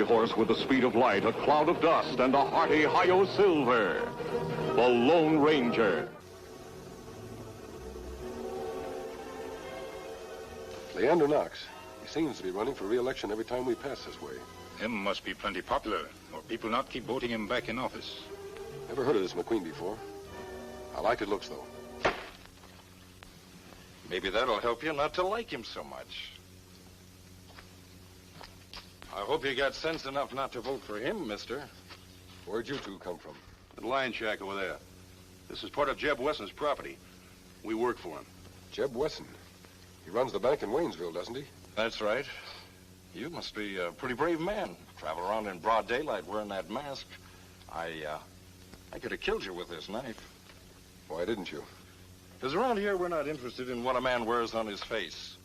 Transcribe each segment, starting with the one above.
fiery horse with the speed of light, a cloud of dust, and a hearty hi-yo silver. The Lone Ranger. Leander Knox. He seems to be running for re-election every time we pass this way. Him must be plenty popular, or people not keep voting him back in office. Never heard of this McQueen before. I like his looks, though. Maybe that'll help you not to like him so much. I hope you got sense enough not to vote for him, mister. Where'd you two come from? The lion shack over there. This is part of Jeb Wesson's property. We work for him. Jeb Wesson. He runs the bank in Waynesville, doesn't he? That's right. You must be a pretty brave man. Travel around in broad daylight wearing that mask. I could have killed you with this knife. Why didn't you? Because around here, we're not interested in what a man wears on his face.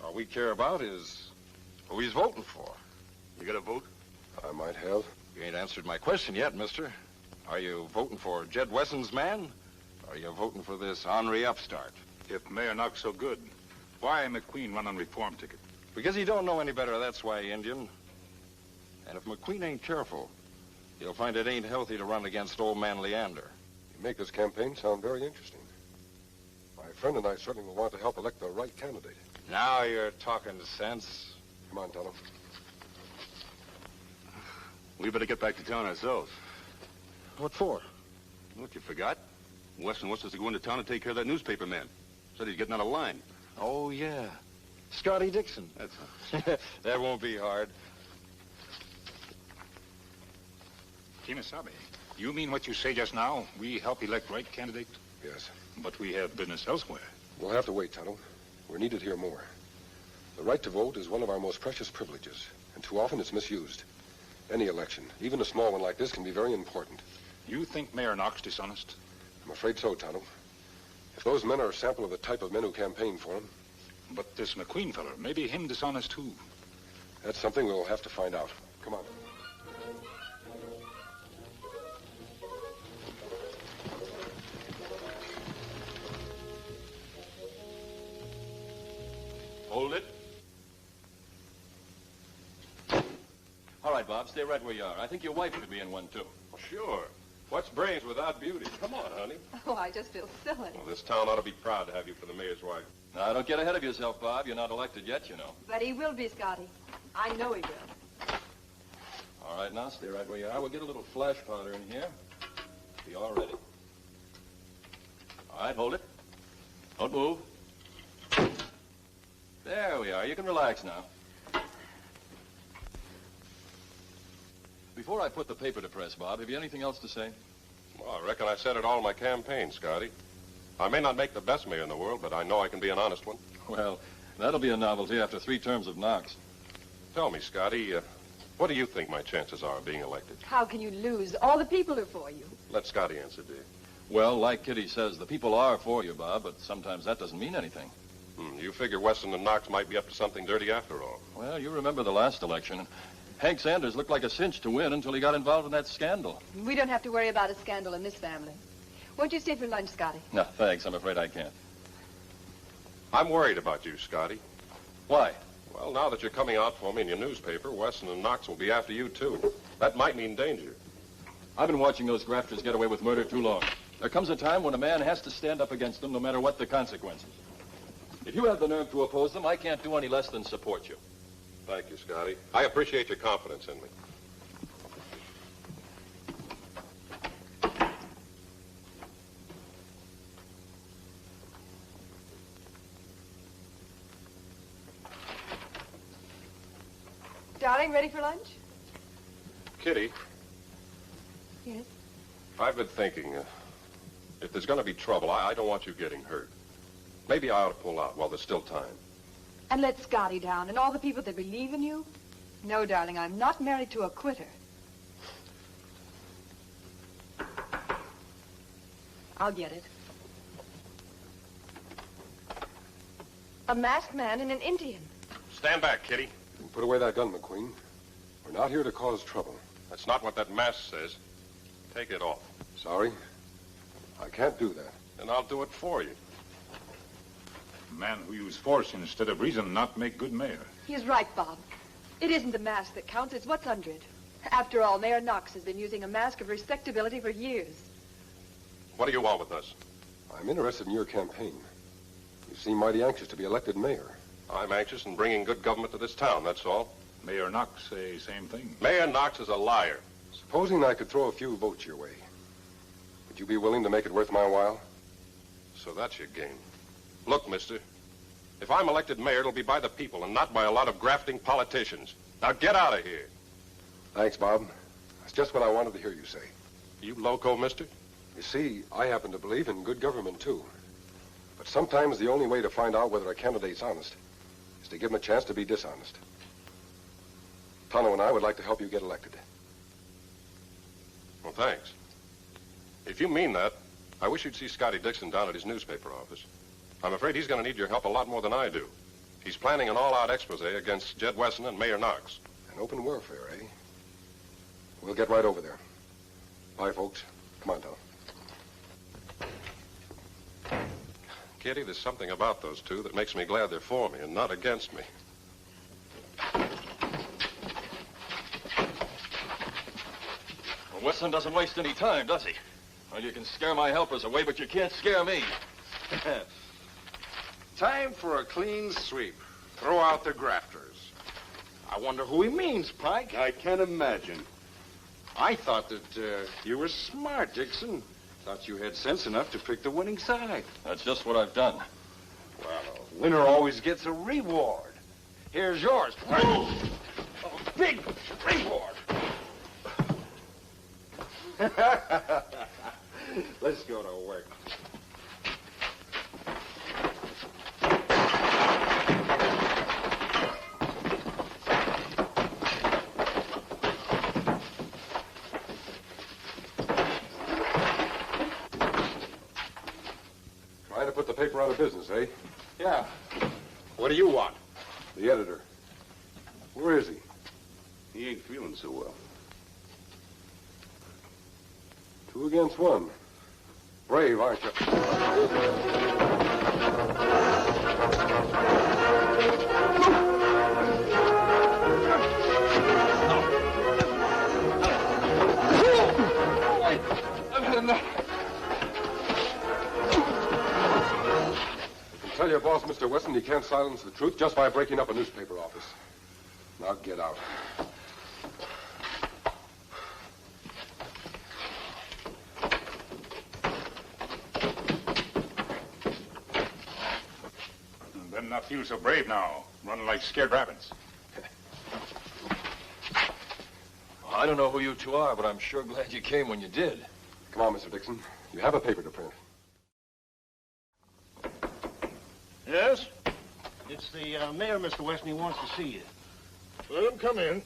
All we care about is who he's voting for. You got a vote? I might have. You ain't answered my question yet, mister. Are you voting for Jed Wesson's man? Or are you voting for this ornery upstart? If Mayor Knox so good, why McQueen run on reform ticket? Because he don't know any better, that's why, Indian. And if McQueen ain't careful, he'll find it ain't healthy to run against old man Leander. You make this campaign sound very interesting. My friend and I certainly will want to help elect the right candidate. Now you're talking sense. Come on, Tonto. We better get back to town ourselves. What for? What, you forgot? Wesson wants us to go into town and take care of that newspaper man. Said he's getting out of line. Oh, yeah. Scotty Dixon. That's That won't be hard. Kimasabe, you mean what you say just now? We help elect right candidate? Yes. But we have business elsewhere. We'll have to wait, Tonto. We're needed here more. The right to vote is one of our most precious privileges, and too often it's misused. Any election, even a small one like this, can be very important. You think Mayor Knox dishonest? I'm afraid so, Tonto. If those men are a sample of the type of men who campaign for him... But this McQueen feller, maybe him dishonest too. That's something we'll have to find out. Come on. Hold it. All right, Bob, stay right where you are. I think your wife could be in one, too. Sure. What's brains without beauty? Come on, honey. Oh, I just feel silly. Well, this town ought to be proud to have you for the mayor's wife. Now, don't get ahead of yourself, Bob. You're not elected yet, you know. But he will be, Scotty. I know he will. All right, now, stay right where you are. We'll get a little flash powder in here. Be all ready. All right, hold it. Don't move. There we are. You can relax now. Before I put the paper to press, Bob, have you anything else to say? Well, I reckon I said it all in my campaign, Scotty. I may not make the best mayor in the world, but I know I can be an honest one. Well, that'll be a novelty after 3 terms of Knox. Tell me, Scotty, what do you think my chances are of being elected? How can you lose? All the people are for you. Let Scotty answer, dear. Well, like Kitty says, the people are for you, Bob, but sometimes that doesn't mean anything. You figure Wesson and Knox might be up to something dirty after all. Well, you remember the last election. Hank Sanders looked like a cinch to win until he got involved in that scandal. We don't have to worry about a scandal in this family. Won't you stay for lunch, Scotty? No, thanks. I'm afraid I can't. I'm worried about you, Scotty. Why? Well, now that you're coming out for me in your newspaper, Wesson and Knox will be after you, too. That might mean danger. I've been watching those grafters get away with murder too long. There comes a time when a man has to stand up against them no matter what the consequences. If you have the nerve to oppose them, I can't do any less than support you. Thank you, Scotty. I appreciate your confidence in me. Darling, ready for lunch? Kitty, Yes. I've been thinking, if there's going to be trouble, I don't want you getting hurt. Maybe I ought to pull out while there's still time. And let Scotty down and all the people that believe in you? No, darling, I'm not married to a quitter. I'll get it. A masked man and an Indian. Stand back, Kitty. Put away that gun, McQueen. We're not here to cause trouble. That's not what that mask says. Take it off. Sorry. I can't do that. And I'll do it for you. A man who use force instead of reason not make good mayor. He's right, Bob. It isn't the mask that counts, it's what's under it. After all, Mayor Knox has been using a mask of respectability for years. What do you want with us? I'm interested in your campaign. You seem mighty anxious to be elected mayor. I'm anxious in bringing good government to this town, that's all. Mayor Knox say same thing. Mayor Knox is a liar. Supposing I could throw a few votes your way, would you be willing to make it worth my while? So that's your game. Look, mister, if I'm elected mayor, it'll be by the people and not by a lot of grafting politicians. Now get out of here. Thanks, Bob. That's just what I wanted to hear you say. You loco, mister? You see, I happen to believe in good government, too. But sometimes the only way to find out whether a candidate's honest is to give him a chance to be dishonest. Tonto and I would like to help you get elected. Well, thanks. If you mean that, I wish you'd see Scotty Dixon down at his newspaper office. I'm afraid he's going to need your help a lot more than I do. He's planning an all-out expose against Jed Wesson and Mayor Knox. An open warfare, eh? We'll get right over there. Bye, folks. Come on, Tonto. Kitty, there's something about those two that makes me glad they're for me and not against me. Well, Wesson doesn't waste any time, does he? Well, you can scare my helpers away, but you can't scare me. Time for a clean sweep. Throw out the grafters. I wonder who he means, Pike. I can't imagine. I thought that you were smart, Dixon. Thought you had sense enough to pick the winning side. That's just what I've done. Well, a winner always gets a reward. Here's yours. A big reward. Let's go to work. Trying to put the paper out of business, eh? Yeah. What do you want? The editor. Where is he? He ain't feeling so well. 2 against 1. Brave, aren't you? I've had enough. Tell your boss, Mr. Wesson, you can't silence the truth just by breaking up a newspaper office. Now get out. Better not feel so brave now, running like scared rabbits. I don't know who you two are, but I'm sure glad you came when you did. Come on, Mr. Dixon. You have a paper to print. Yes? It's the mayor, Mr. Weston. He wants to see you. Let him come in.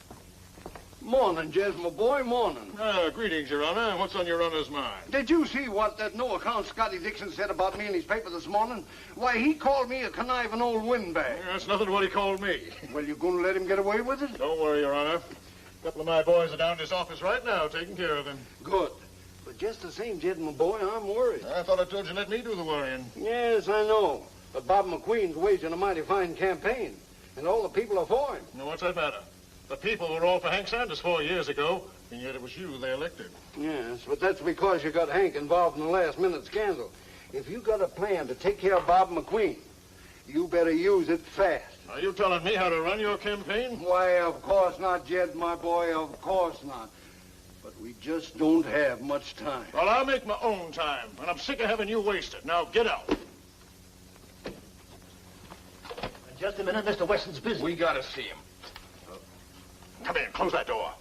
Morning, Jez, my boy, morning. Greetings, Your Honor. What's on Your Honor's mind? Did you see what that no-account Scotty Dixon said about me in his paper this morning? Why, he called me a conniving old windbag. That's nothing to what he called me. Well, you gonna let him get away with it? Don't worry, Your Honor. A couple of my boys are down in his office right now taking care of him. Good. But just the same, Jed, my boy, I'm worried. I thought I told you let me do the worrying. Yes, I know. But Bob McQueen's waging a mighty fine campaign, and all the people are for him. Now, what's that matter? The people were all for Hank Sanders 4 years ago, and yet it was you they elected. Yes, but that's because you got Hank involved in the last-minute scandal. If you got a plan to take care of Bob McQueen, you better use it fast. Are you telling me how to run your campaign? Why, of course not, Jed, my boy, of course not. But we just don't have much time. Well, I'll make my own time, and I'm sick of having you wasted. Now, get out. Just a minute, Mr. Weston's busy. We gotta see him. Come in. Close that door.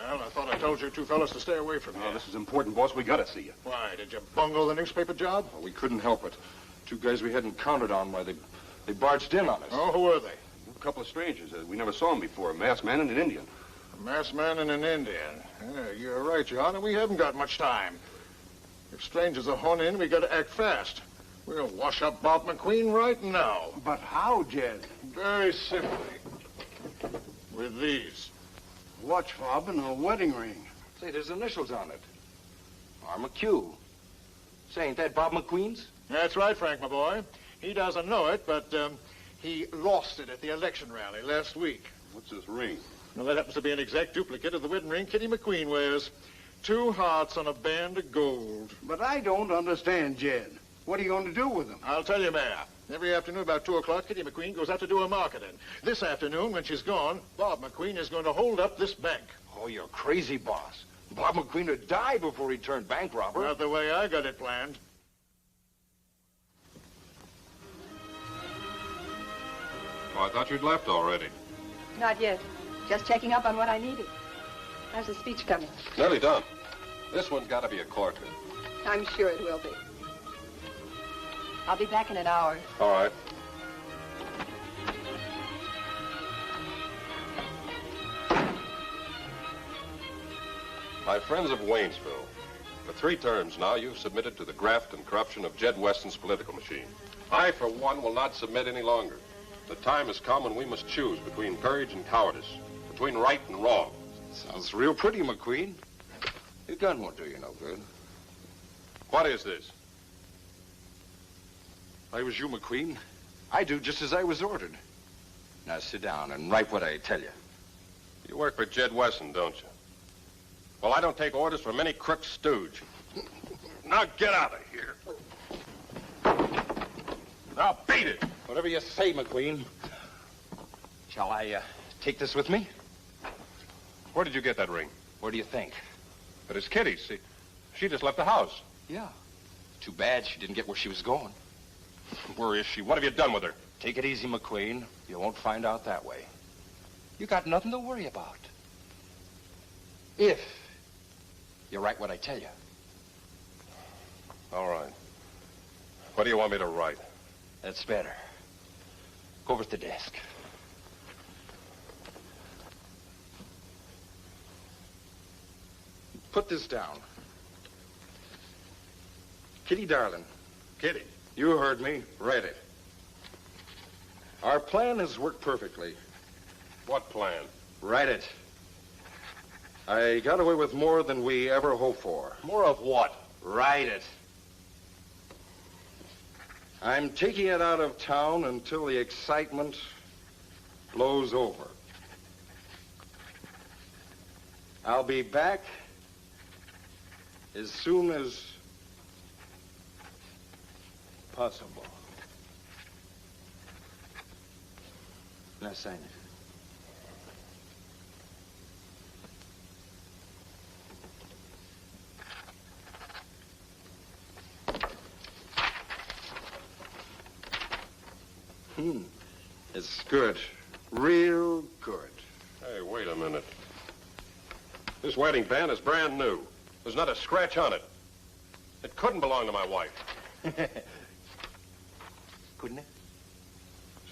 Well, I thought I told you two fellas to stay away from here. Oh, this is important, boss. We gotta see you. Why, did you bungle the newspaper job? Well, we couldn't help it. 2 guys we hadn't counted on, why, they barged in on us. Oh, who were they? A couple of strangers. We never saw them before. A masked man and an Indian. A masked man and an Indian. Yeah, you're right, Your Honor. We haven't got much time. If strangers are horning in, we got to act fast. We'll wash up Bob McQueen right now. But how, Jed? Very simply. With these. Watch fob and a wedding ring. Say, there's initials on it. Arma Q. Say, ain't that Bob McQueen's? That's right, Frank, my boy. He doesn't know it, but He lost it at the election rally last week. What's this ring? Now, that happens to be an exact duplicate of the wedding ring Kitty McQueen wears. 2 hearts on a band of gold. But I don't understand, Jed. What are you going to do with them? I'll tell you, Mayor. Every afternoon about 2 o'clock, Kitty McQueen goes out to do her marketing. This afternoon, when she's gone, Bob McQueen is going to hold up this bank. Oh, you're crazy, boss. Bob McQueen would die before he turned bank robber. Not the way I got it planned. Oh, I thought you'd left already. Not yet. Just checking up on what I needed. How's the speech coming? Nearly done. This one's got to be a corker. I'm sure it will be. I'll be back in an hour. All right. My friends of Waynesville, for 3 terms now, you've submitted to the graft and corruption of Jed Weston's political machine. I, for one, will not submit any longer. The time has come when we must choose between courage and cowardice, between right and wrong. Sounds real pretty, McQueen. Your gun won't do you no good. What is this? If I was you, McQueen, I'd do just as I was ordered. Now sit down and write what I tell you. You work for Jed Weston, don't you? Well, I don't take orders from any crook stooge. Now get out of here. Now beat it. Whatever you say, McQueen. Shall I take this with me? Where did you get that ring? Where do you think? But it's Kitty's. See, she just left the house. Yeah. Too bad she didn't get where she was going. Where is she? What have you done with her? Take it easy, McQueen. You won't find out that way. You got nothing to worry about. If you write what I tell you. All right. What do you want me to write? That's better. Go over to the desk. Put this down. Kitty, darling. Kitty. You heard me. Write it. Our plan has worked perfectly. What plan? Write it. I got away with more than we ever hoped for. More of what? Write it. I'm taking it out of town until the excitement blows over. I'll be back as soon as possible. Now sign it. It's good. Real good. Hey, wait a minute. This wedding band is brand new. There's not a scratch on it. It couldn't belong to my wife. Couldn't it?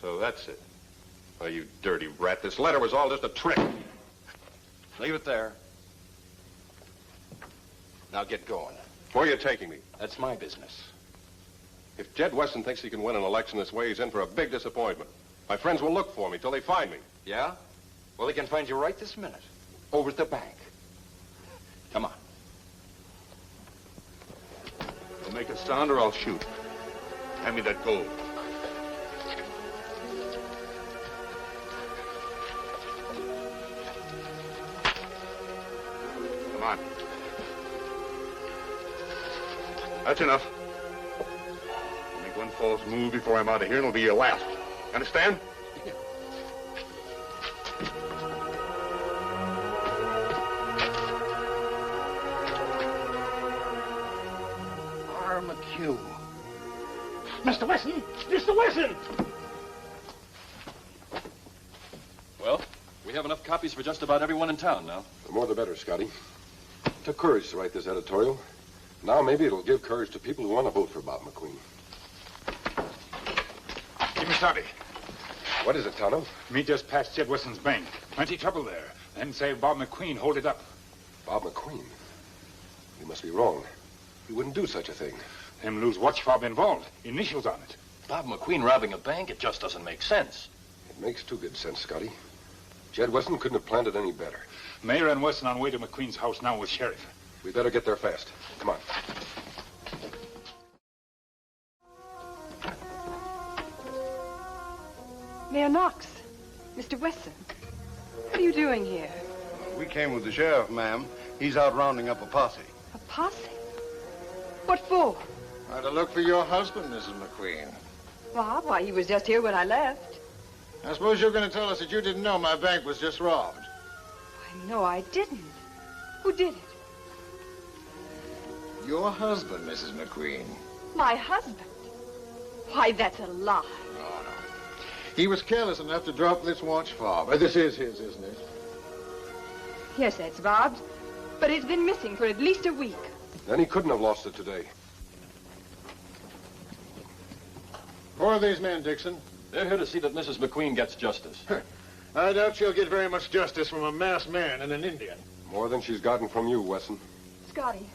So that's it. Oh, you dirty rat. This letter was all just a trick. Leave it there. Now get going. Where are you taking me? That's my business. If Jed Weston thinks he can win an election this way, he's in for a big disappointment. My friends will look for me till they find me. Yeah? Well, they can find you right this minute. Over at the bank. Come on. You'll make a sound or I'll shoot. Hand me that gold. Come on. That's enough. Make one false move before I'm out of here, and it'll be your last. Understand? McHugh. Mr. Weston! Mr. Weston! Well, we have enough copies for just about everyone in town now. The more the better, Scotty. Took courage to write this editorial. Now maybe it'll give courage to people who want to vote for Bob McQueen. Give me Sabi. What is it, Tonto? Me just passed Jed Weston's bank. Plenty trouble there. Then say Bob McQueen hold it up. Bob McQueen? You must be wrong. He wouldn't do such a thing. Them lose watch fob involved. Initials on it. Bob McQueen robbing a bank, it just doesn't make sense. It makes too good sense, Scotty. Jed Weston couldn't have planned it any better. Mayor and Weston on way to McQueen's house now with sheriff. We better get there fast. Come on. Mayor Knox. Mr. Wesson. What are you doing here? We came with the sheriff, ma'am. He's out rounding up a posse. A posse? What for? To look for your husband, Mrs. McQueen. Bob, why, he was just here when I left. I suppose you're going to tell us that you didn't know my bank was just robbed. Why, no, I didn't. Who did it? Your husband, Mrs. McQueen. My husband? Why, that's a lie. No. He was careless enough to drop this watch fob. This is his, isn't it? Yes, that's Bob's. But it's been missing for at least a week. Then he couldn't have lost it today. Who are these men, Dixon? They're here to see that Mrs. McQueen gets justice. I doubt she'll get very much justice from a masked man and an Indian. More than she's gotten from you, Wesson. Scotty,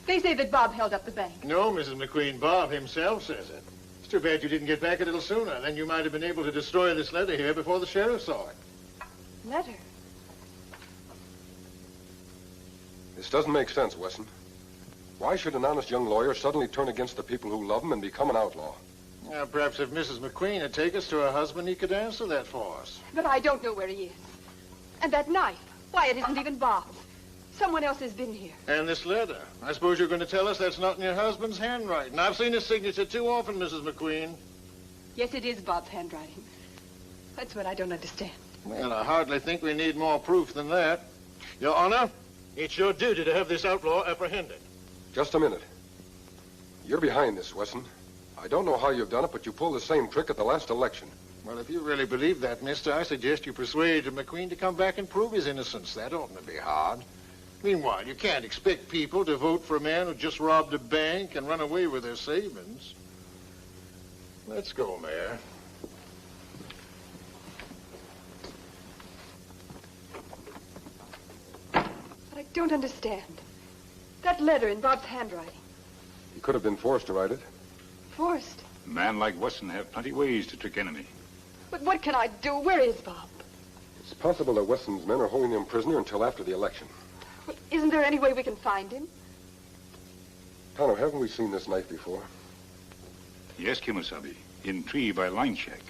they say that Bob held up the bank. No, Mrs. McQueen, Bob himself says it. It's too bad you didn't get back a little sooner. Then you might have been able to destroy this letter here before the sheriff saw it. Letter? This doesn't make sense, Wesson. Why should an honest young lawyer suddenly turn against the people who love him and become an outlaw? Perhaps if Mrs. McQueen had taken us to her husband, he could answer that for us. But I don't know where he is. And that knife, why, it isn't even Bob's. Someone else has been here. And this letter. I suppose you're going to tell us that's not in your husband's handwriting. I've seen his signature too often, Mrs. McQueen. Yes, it is Bob's handwriting. That's what I don't understand. Well, I hardly think we need more proof than that. Your Honor, it's your duty to have this outlaw apprehended. Just a minute. You're behind this, Wesson. I don't know how you've done it, but you pulled the same trick at the last election. Well, if you really believe that, mister, I suggest you persuade McQueen to come back and prove his innocence. That oughtn't to be hard. Meanwhile, you can't expect people to vote for a man who just robbed a bank and run away with their savings. Let's go, Mayor. But I don't understand. That letter in Bob's handwriting. He could have been forced to write it. Forced? A man like Wesson have plenty ways to trick enemy. But what can I do? Where is Bob? It's possible that Wesson's men are holding him prisoner until after the election. Well, isn't there any way we can find him? Tonto, haven't we seen this knife before? Yes, Kimasabi. In tree by line shack.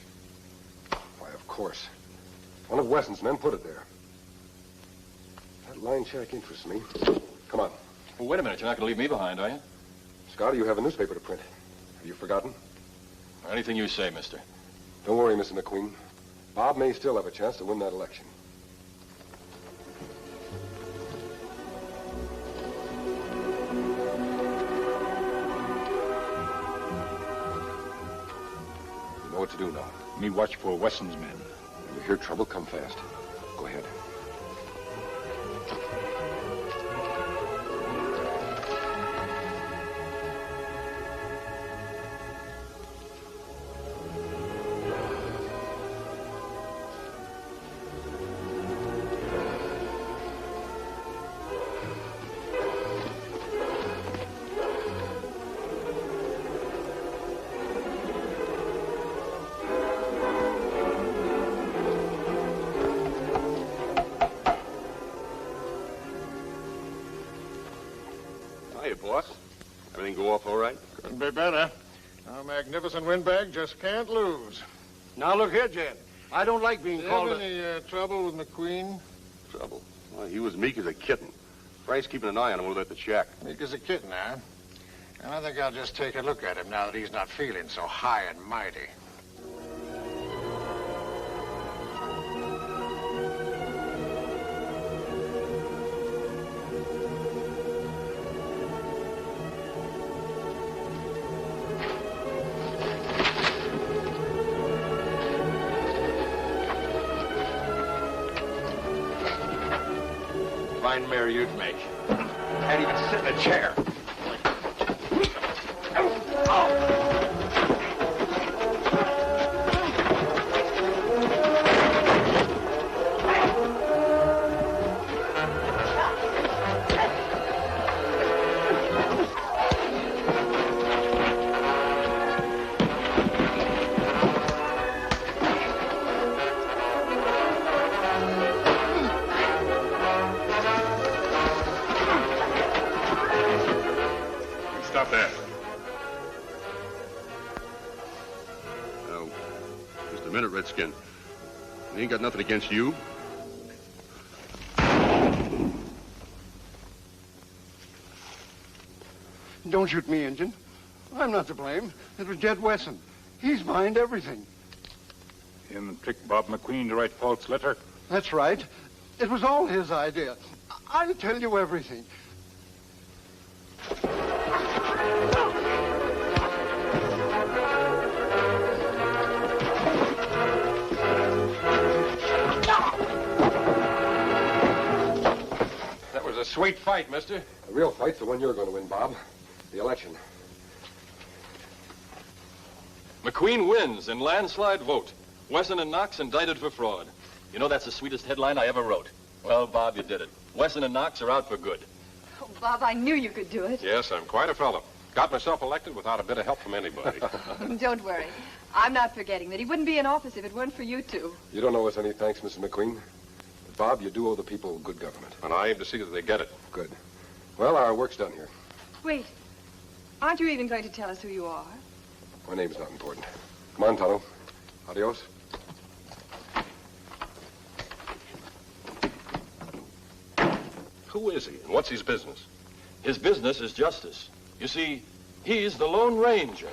Why, of course. One of Wesson's men put it there. That line shack interests me. Come on. Well, wait a minute. You're not going to leave me behind, are you? Scotty, you have a newspaper to print. Have you forgotten? Anything you say, mister. Don't worry, Mrs. McQueen. Bob may still have a chance to win that election. You know what to do now. Me watch for Wesson's men. When you hear trouble, come fast. Go ahead. Hiya, boss. Everything go off all right? Couldn't be better. Our magnificent windbag just can't lose. Now, look here, Jed. I don't like being called Have any trouble with McQueen? Trouble? Well, he was meek as a kitten. Frank's keeping an eye on him over there at the shack. Meek as a kitten, huh? And I think I'll just take a look at him now that he's not feeling so high and mighty. Fine mare you'd make. Can't even sit in a chair. Stop there. Just a minute, Redskin. He ain't got nothing against you. Don't shoot me, Injun. I'm not to blame. It was Jed Wesson. He's behind everything. Him tricked Bob McQueen to write false letter? That's right. It was all his idea. I'll tell you everything. That was a sweet fight, mister. The real fight's the one you're going to win, Bob. The election. McQueen wins in landslide vote. Wesson and Knox indicted for fraud. You know, that's the sweetest headline I ever wrote. Well, Bob, you did it. Wesson and Knox are out for good. Oh, Bob, I knew you could do it. Yes, I'm quite a fellow. Got myself elected without a bit of help from anybody. Don't worry. I'm not forgetting that he wouldn't be in office if it weren't for you two. You don't owe us any thanks, Mrs. McQueen. But, Bob, you do owe the people good government. And I aim to see that they get it. Good. Well, our work's done here. Wait. Aren't you even going to tell us who you are? My name's not important. Come on, Tonto. Adios. Who is he, and what's his business? His business is justice. You see, he's the Lone Ranger.